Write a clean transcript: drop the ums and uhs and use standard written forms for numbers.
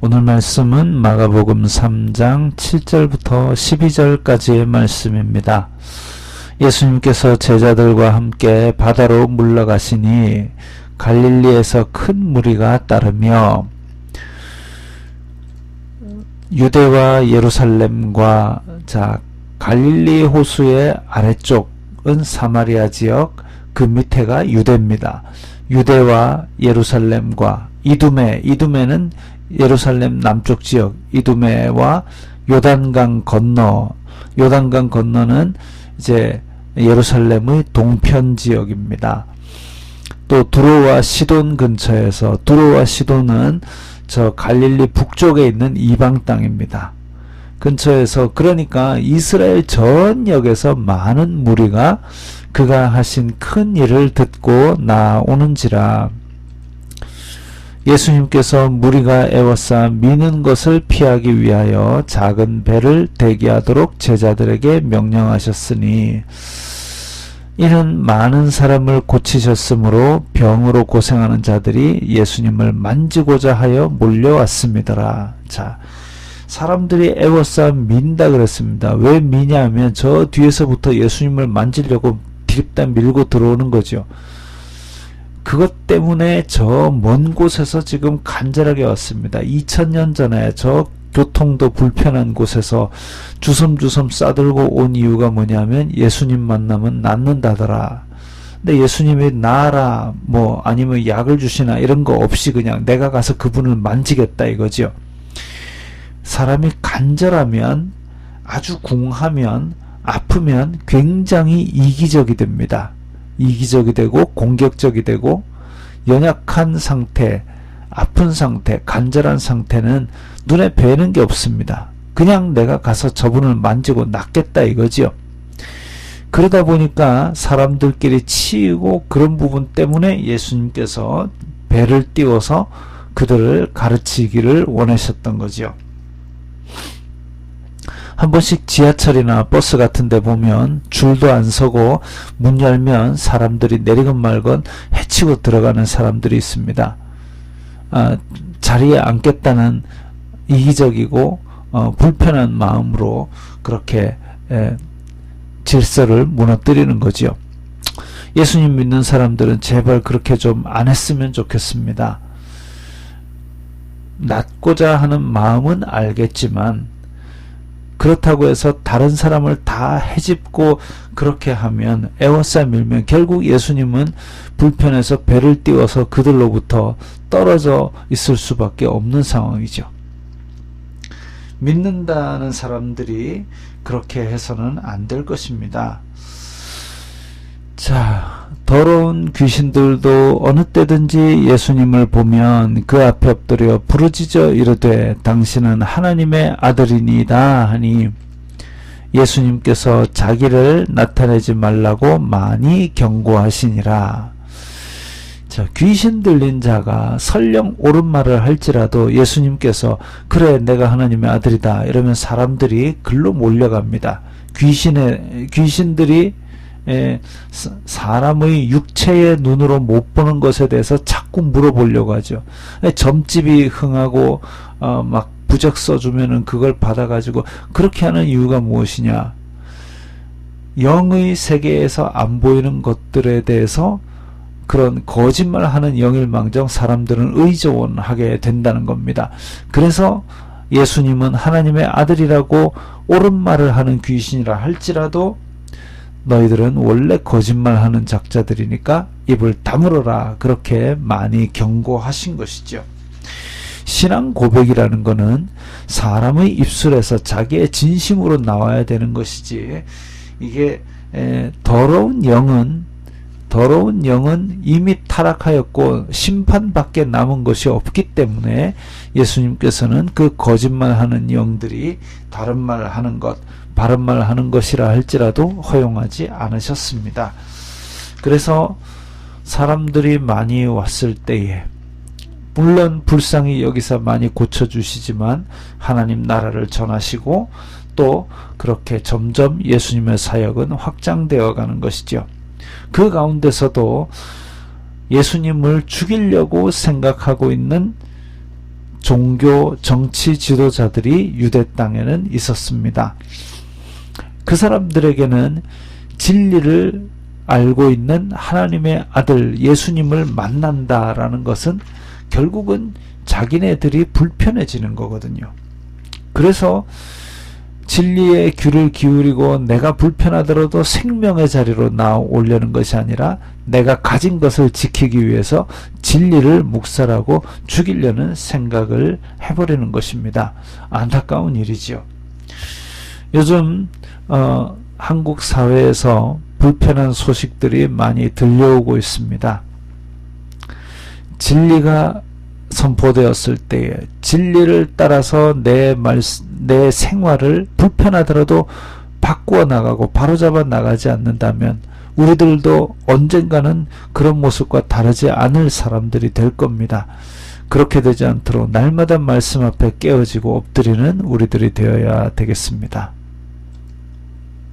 오늘 말씀은 마가복음 3장 7절부터 12절까지의 말씀입니다. 예수님께서 제자들과 함께 바다로 물러가시니 갈릴리에서 큰 무리가 따르며 유대와 예루살렘과 갈릴리 호수의 아래쪽은 사마리아 지역, 그 밑에가 유대입니다. 유대와 예루살렘과 이두메는 예루살렘 남쪽 지역, 이두메와 요단강 건너는 이제 예루살렘의 동편 지역입니다. 또 두로와 시돈 근처에서, 두로와 시돈은 저 갈릴리 북쪽에 있는 이방 땅입니다. 근처에서, 그러니까 이스라엘 전역에서 많은 무리가 그가 하신 큰 일을 듣고 나오는지라. 예수님께서 무리가 애워싸 미는 것을 피하기 위하여 작은 배를 대기하도록 제자들에게 명령하셨으니, 이는 많은 사람을 고치셨으므로 병으로 고생하는 자들이 예수님을 만지고자 하여 몰려왔습니다라. 사람들이 애워싸 민다 그랬습니다. 왜 미냐면 저 뒤에서부터 예수님을 만지려고 디립다 밀고 들어오는 거죠. 그것 때문에 저 먼 곳에서 지금 간절하게 왔습니다. 2000년 전에 저 교통도 불편한 곳에서 주섬주섬 싸들고 온 이유가 뭐냐면 예수님 만나면 낫는다더라. 근데 예수님이 나아라 아니면 약을 주시나 이런 거 없이 그냥 내가 가서 그분을 만지겠다 이거죠. 사람이 간절하면, 아주 궁하면, 아프면 굉장히 이기적이 됩니다. 이기적이 되고 공격적이 되고, 연약한 상태, 아픈 상태, 간절한 상태는 눈에 뵈는 게 없습니다. 그냥 내가 가서 저분을 만지고 낫겠다 이거지요. 그러다 보니까 사람들끼리 치이고, 그런 부분 때문에 예수님께서 배를 띄워서 그들을 가르치기를 원하셨던 거지요. 한 번씩 지하철이나 버스 같은 데 보면 줄도 안 서고 문 열면 사람들이 내리건 말건 헤치고 들어가는 사람들이 있습니다. 자리에 앉겠다는 이기적이고 불편한 마음으로 그렇게 질서를 무너뜨리는 거지요. 예수님 믿는 사람들은 제발 그렇게 좀 안 했으면 좋겠습니다. 낫고자 하는 마음은 알겠지만, 그렇다고 해서 다른 사람을 다 헤집고 그렇게 하면, 애워싸 밀면 결국 예수님은 불편해서 배를 띄워서 그들로부터 떨어져 있을 수밖에 없는 상황이죠. 믿는다는 사람들이 그렇게 해서는 안 될 것입니다. 더러운 귀신들도 어느 때든지 예수님을 보면 그 앞에 엎드려 부르짖어 이르되 당신은 하나님의 아들이니이다 하니, 예수님께서 자기를 나타내지 말라고 많이 경고하시니라. 귀신 들린 자가 설령 옳은 말을 할지라도 예수님께서 그래 내가 하나님의 아들이다 이러면 사람들이 글로 몰려갑니다. 귀신들이 사람의 육체의 눈으로 못 보는 것에 대해서 자꾸 물어보려고 하죠. 점집이 흥하고 막 부적 써주면은 그걸 받아가지고 그렇게 하는 이유가 무엇이냐? 영의 세계에서 안 보이는 것들에 대해서 그런 거짓말하는 영일망정 사람들은 의존하게 된다는 겁니다. 그래서 예수님은 하나님의 아들이라고 옳은 말을 하는 귀신이라 할지라도 너희들은 원래 거짓말하는 작자들이니까 입을 다물어라, 그렇게 많이 경고하신 것이죠. 신앙 고백이라는 것은 사람의 입술에서 자기의 진심으로 나와야 되는 것이지, 이게 더러운 영은 이미 타락하였고 심판밖에 남은 것이 없기 때문에 예수님께서는 그 거짓말하는 영들이 다른 말 하는 것, 바른 말 하는 것이라 할지라도 허용하지 않으셨습니다. 그래서 사람들이 많이 왔을 때에 물론 불쌍히 여기서 많이 고쳐주시지만 하나님 나라를 전하시고 또 그렇게 점점 예수님의 사역은 확장되어 가는 것이죠. 그 가운데서도 예수님을 죽이려고 생각하고 있는 종교 정치 지도자들이 유대 땅에는 있었습니다. 그 사람들에게는 진리를 알고 있는 하나님의 아들 예수님을 만난다라는 것은 결국은 자기네들이 불편해지는 거거든요. 그래서 진리의 귀를 기울이고 내가 불편하더라도 생명의 자리로 나오려는 것이 아니라 내가 가진 것을 지키기 위해서 진리를 묵살하고 죽이려는 생각을 해버리는 것입니다. 안타까운 일이지요. 요즘 한국 사회에서 불편한 소식들이 많이 들려오고 있습니다. 진리가 선포되었을 때에 진리를 따라서 내 생활을 불편하더라도 바꾸어 나가고 바로잡아 나가지 않는다면 우리들도 언젠가는 그런 모습과 다르지 않을 사람들이 될 겁니다. 그렇게 되지 않도록 날마다 말씀 앞에 깨어지고 엎드리는 우리들이 되어야 되겠습니다.